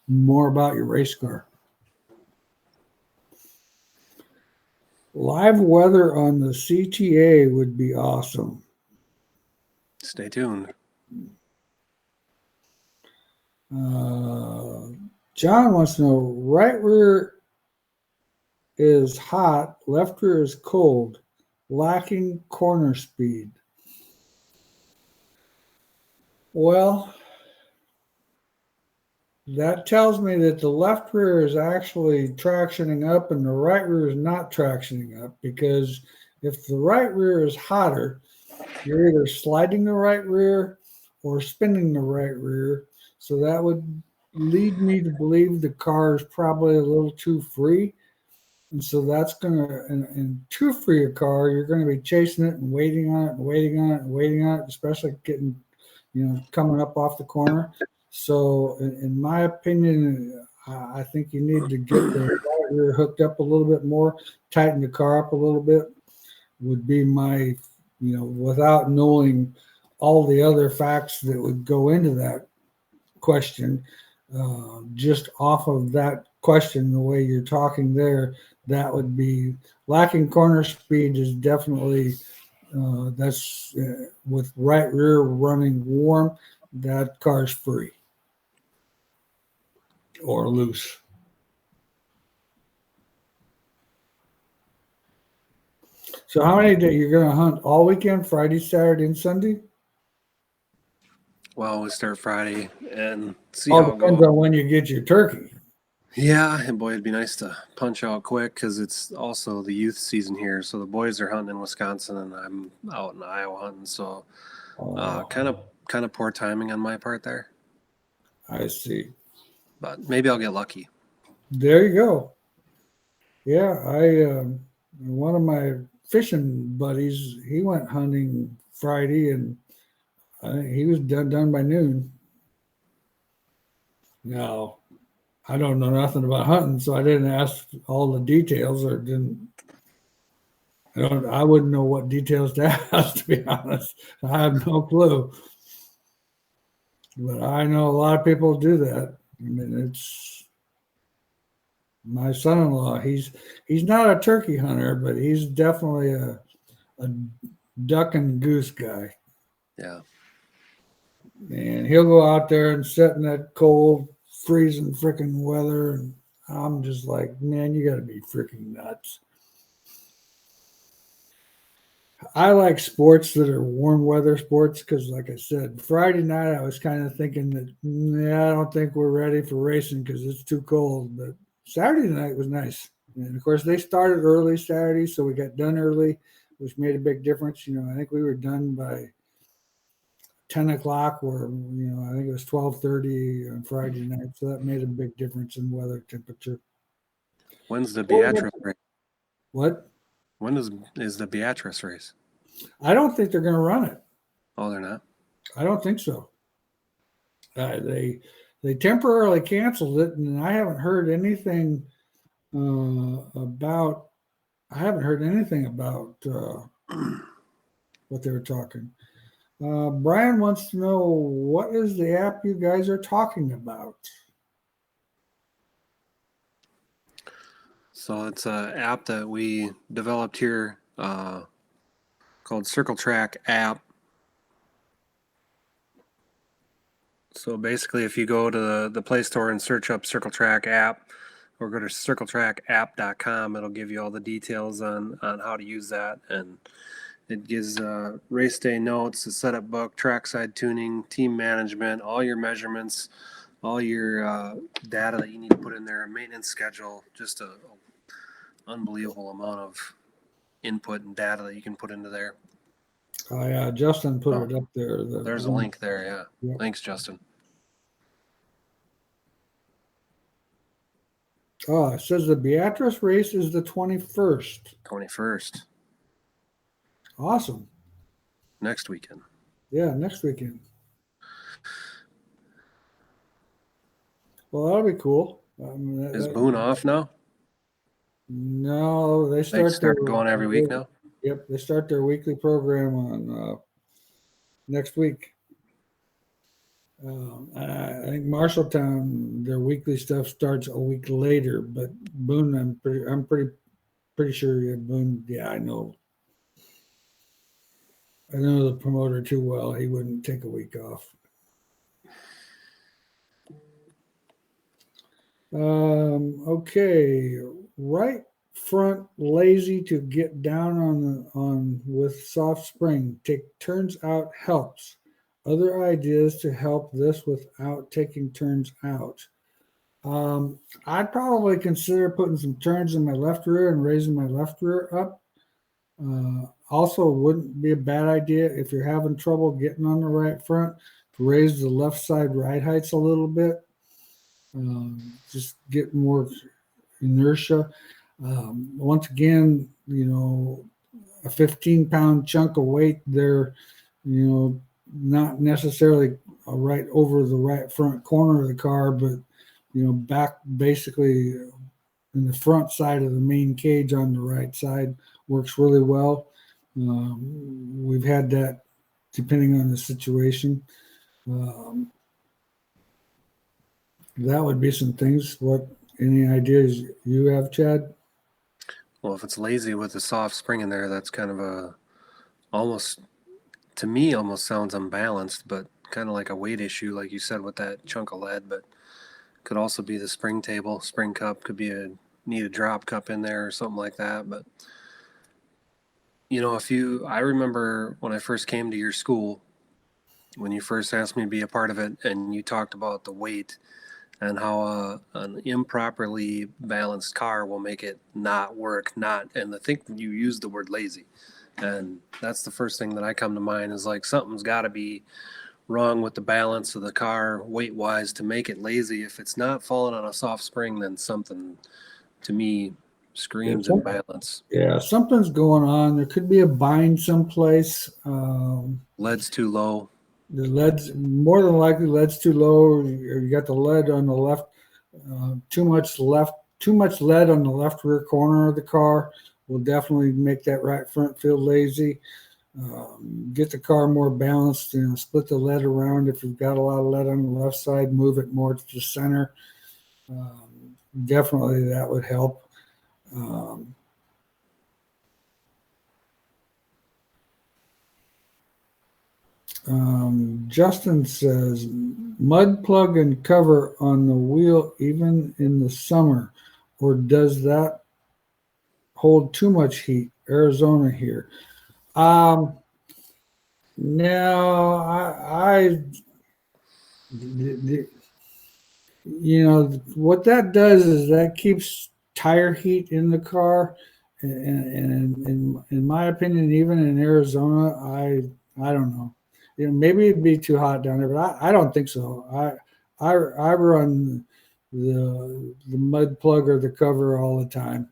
more about your race car. Live weather on the CTA would be awesome. Stay tuned. John wants to know, right rear is hot, left rear is cold, lacking corner speed. Well, that tells me that the left rear is actually tractioning up and the right rear is not tractioning up, because if the right rear is hotter, you're either sliding the right rear or spinning the right rear. So that would lead me to believe the car is probably a little too free. And so that's going to, in too free a car, you're going to be chasing it and waiting on it and waiting on it and waiting on it, especially getting, coming up off the corner. So, in my opinion, I think you need to get the right rear hooked up a little bit more, tighten the car up a little bit, would be my, without knowing all the other facts that would go into that question. Just off of that question, the way you're talking there, that would be lacking corner speed is definitely that's with right rear running warm, that car's free or loose. So how many days you're going to hunt all weekend, Friday, Saturday, and Sunday? Well, we start Friday and see All how it depends goes. on when you get your turkey. Yeah, and boy, it'd be nice to punch out quick because it's also the youth season here. So the boys are hunting in Wisconsin, and I'm out in Iowa hunting. So kind of poor timing on my part there. I see. But maybe I'll get lucky. There you go. Yeah, one of my fishing buddies, he went hunting Friday, and I think he was done by noon. Now, I don't know nothing about hunting, so I didn't ask all the details, or didn't. I wouldn't know what details to ask, to be honest. I have no clue. But I know a lot of people do that. I mean, it's my son-in-law. He's not a turkey hunter, but he's definitely a duck and goose guy. Yeah. And he'll go out there and sit in that cold, freezing freaking weather. And I'm just like, man, you got to be freaking nuts. I like sports that are warm weather sports because, like I said, Friday night I was kind of thinking that, I don't think we're ready for racing because it's too cold. But Saturday night was nice. And of course, they started early Saturday, so we got done early, which made a big difference. I think we were done by 10 o'clock, or I think it was 12:30 on Friday night, so that made a big difference in weather temperature. When's the Beatrice race? What? When is the Beatrice race? I don't think they're going to run it. Oh, they're not? I don't think so. They temporarily canceled it, and I haven't heard anything about. I haven't heard anything about what they were talking. Brian wants to know, what is the app you guys are talking about? So it's an app that we developed here called Circle Track app. So basically, if you go to the Play Store and search up Circle Track app, or go to circletrackapp.com, it'll give you all the details on how to use that. And it gives race day notes, a setup book, trackside tuning, team management, all your measurements, all your data that you need to put in there, a maintenance schedule, just a unbelievable amount of input and data that you can put into there. Oh, yeah, Justin put it up there. There's a link there, yeah. Yep. Thanks, Justin. Oh, it says the Beatrice race is the 21st. 21st. Awesome. Next weekend. Yeah, next weekend. Well, that'll be cool. Is Boone off now? No, they They start their, going every week now? Yep, they start their weekly program on next week. I think Marshalltown, their weekly stuff starts a week later, but Boone, I'm pretty pretty sure Boone. Yeah, I know. I know the promoter too well. He wouldn't take a week off. Okay, right front lazy to get down on with soft spring. Take turns out helps. Other ideas to help this without taking turns out. I'd probably consider putting some turns in my left rear and raising my left rear up. Also, wouldn't be a bad idea if you're having trouble getting on the right front to raise the left side ride heights a little bit. Just get more inertia. Once again, a 15-pound chunk of weight there, not necessarily right over the right front corner of the car, but back basically in the front side of the main cage on the right side works really well. We've had that depending on the situation. That would be some things. What any ideas you have, Chad? Well, if it's lazy with the soft spring in there, that's kind of a almost, to me, almost sounds unbalanced, but kind of like a weight issue, like you said, with that chunk of lead. But could also be the spring table, spring cup, could be need a drop cup in there or something like that. But I remember when I first came to your school, when you first asked me to be a part of it, and you talked about the weight and how an improperly balanced car will make it not work. And I think you used the word lazy, and that's the first thing that I come to mind is like something's got to be wrong with the balance of the car weight wise to make it lazy. If it's not falling on a soft spring, then something to me Yeah, screams imbalance. yeah, something's going on. There could be a bind someplace. Lead's too low. The lead's more than likely lead's too low. You got the lead on the left, too much lead on the left rear corner of the car will definitely make that right front feel lazy. Get the car more balanced, split the lead around. If you've got a lot of lead on the left side, move it more to the center. Definitely that would help. Justin says mud plug and cover on the wheel even in the summer, or does that hold too much heat? Arizona here. No, what that does is that keeps tire heat in the car, and in my opinion, even in Arizona, I don't know. Maybe it'd be too hot down there, but I don't think so. I run the mud plug or the cover all the time.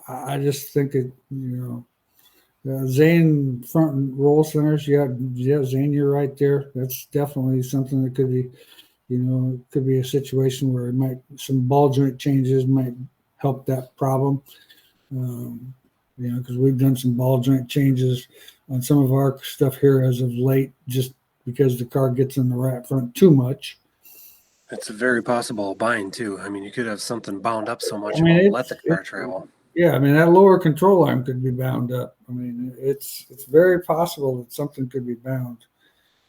I just think Zane front roll centers. Yeah, Zane, you're right there. That's definitely something that could be, it could be a situation where some ball joint changes might help that problem. Because we've done some ball joint changes on some of our stuff here as of late, just because the car gets in the right front too much. It's a very possible bind too. I mean, you could have something bound up so much I mean, it won't let the car travel. Yeah, I mean that lower control arm could be bound up. I mean, it's very possible that something could be bound.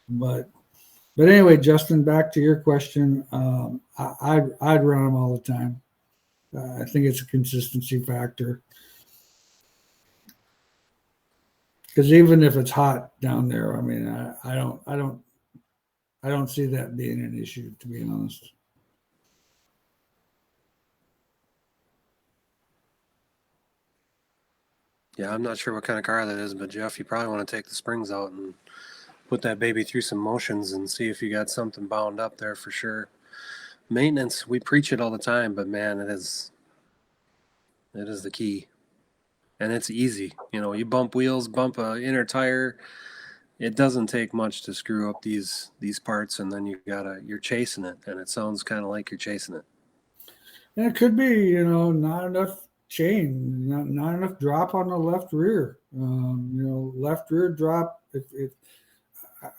But anyway, Justin, back to your question. I'd run them all the time. I think it's a consistency factor. Because even if it's hot down there, I mean, I don't see that being an issue, to be honest. Yeah, I'm not sure what kind of car that is, but Jeff, you probably want to take the springs out and put that baby through some motions and see if you got something bound up there for sure. Maintenance, we preach it all the time, but man, it is the key. And it's easy. You bump wheels, bump a inner tire. It doesn't take much to screw up these parts, and then you're chasing it, and it sounds kind of like you're chasing it. And it could be, not enough chain, not enough drop on the left rear. Left rear drop. If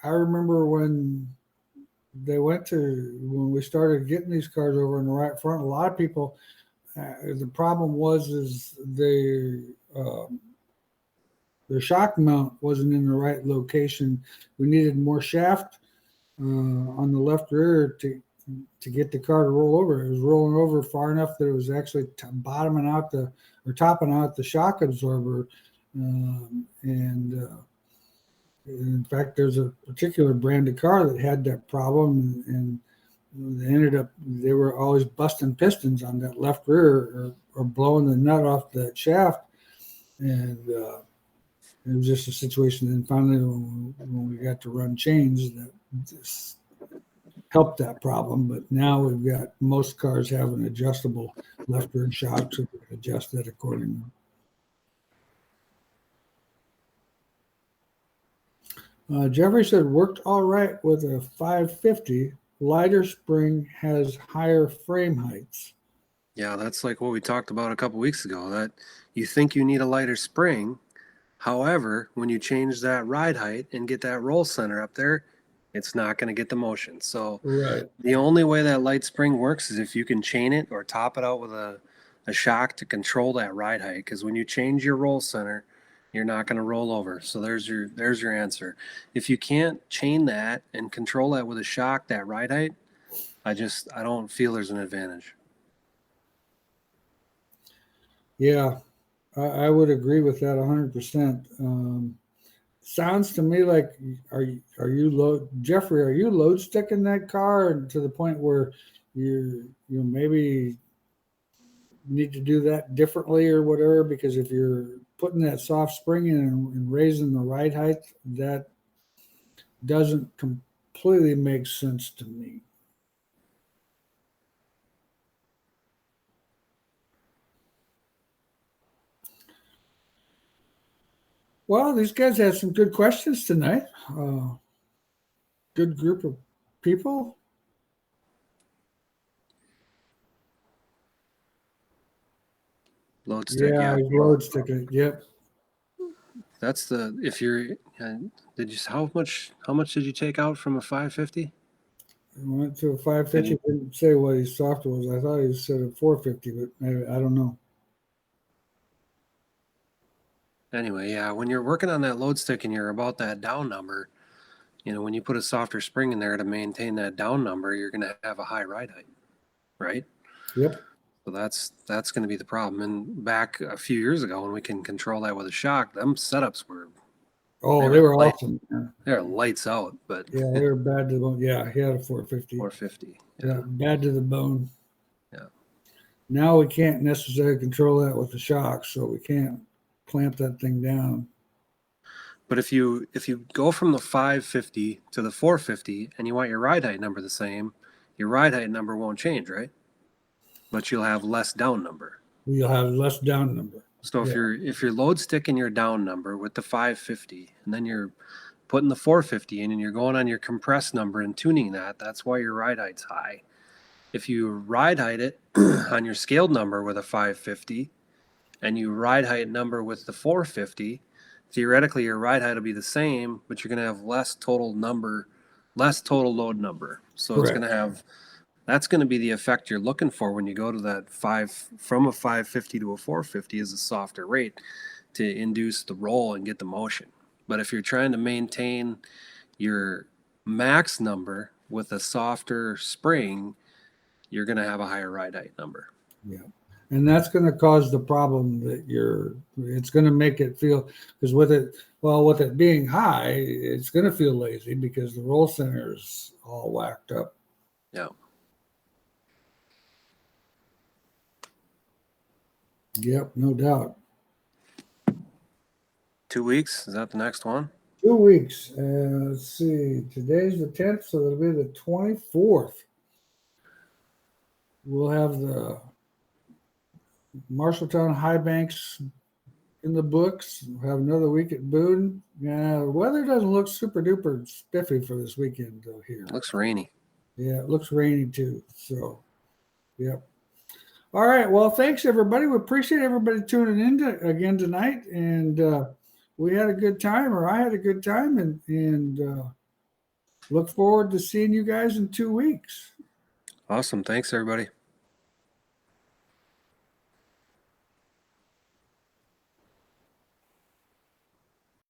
I remember when we started getting these cars over in the right front, a lot of people the problem is the shock mount wasn't in the right location. We needed more shaft on the left rear to get the car to roll over. It was rolling over far enough that it was actually topping out the shock absorber. And in fact, there's a particular brand of car that had that problem, and they were always busting pistons on that left rear or blowing the nut off that shaft. And it was just a situation. And finally, when we got to run chains, that just helped that problem. But now we've got most cars have an adjustable left rear shock, so we can adjust that accordingly. Jeffrey said, worked all right with a 550. Lighter spring has higher frame heights. Yeah, that's like what we talked about a couple weeks ago, that you think you need a lighter spring. However, when you change that ride height and get that roll center up there, it's not going to get the motion. So Right. the only way that light spring works is if you can chain it or top it out with a shock to control that ride height. Because when you change your roll center, you're not going to roll over. So there's your answer. If you can't chain that and control that with a shock, that ride height, I don't feel there's an advantage. Yeah, I would agree with that 100%. Sounds to me like Jeffrey? Are you load sticking that car to the point where you maybe need to do that differently or whatever? Because if you're putting that soft spring in and raising the ride height, that doesn't completely make sense to me. Well, these guys had some good questions tonight. Good group of people. Load stick, yeah. Load stick it. Yep. That's if you're how much did you take out from a 550? Went to a 550. Didn't say what his software was. I thought he said a 450, but I don't know. Anyway, yeah, when you're working on that load stick and you're about that down number, when you put a softer spring in there to maintain that down number, you're going to have a high ride height, right? Yep. So that's going to be the problem. And back a few years ago, when we can control that with a shock, them setups were they were awesome. They're lights out, but yeah, they were bad to the bone. Yeah, he had a 450. 450. Yeah, bad to the bone. Yeah. Now we can't necessarily control that with the shock, so we can't clamp that thing down. But if you go from the 550 to the 450 and you want your ride height number the same, your ride height number won't change, right? But you'll have less down number. You'll have less down number. So if you're load sticking your down number with the 550 and then you're putting the 450 in and you're going on your compressed number and tuning that's why your ride height's high. If you ride height it on your scaled number with a 550 and you ride height number with the 450, theoretically your ride height will be the same, but you're going to have less total load number. So Correct. It's going to have, that's going to be the effect you're looking for when you go to that from a 550 to a 450 is a softer rate to induce the roll and get the motion. But if you're trying to maintain your max number with a softer spring, you're going to have a higher ride height number. Yeah. And that's going to cause the problem that it's going to make it feel, because with it being high, it's going to feel lazy because the roll center is all whacked up. Yeah. Yep, no doubt. 2 weeks, is that the next one? 2 weeks. Let's see. Today's the 10th, so it'll be the 24th. We'll have the Marshalltown High Banks in the books. We'll have another week at Boone. Yeah, the weather doesn't look super duper spiffy for this weekend though here. It looks rainy. Yeah, it looks rainy too. So, yep. All right. Well, thanks everybody. We appreciate everybody tuning in again tonight, and we had a good time, or I had a good time, and look forward to seeing you guys in 2 weeks. Awesome. Thanks everybody.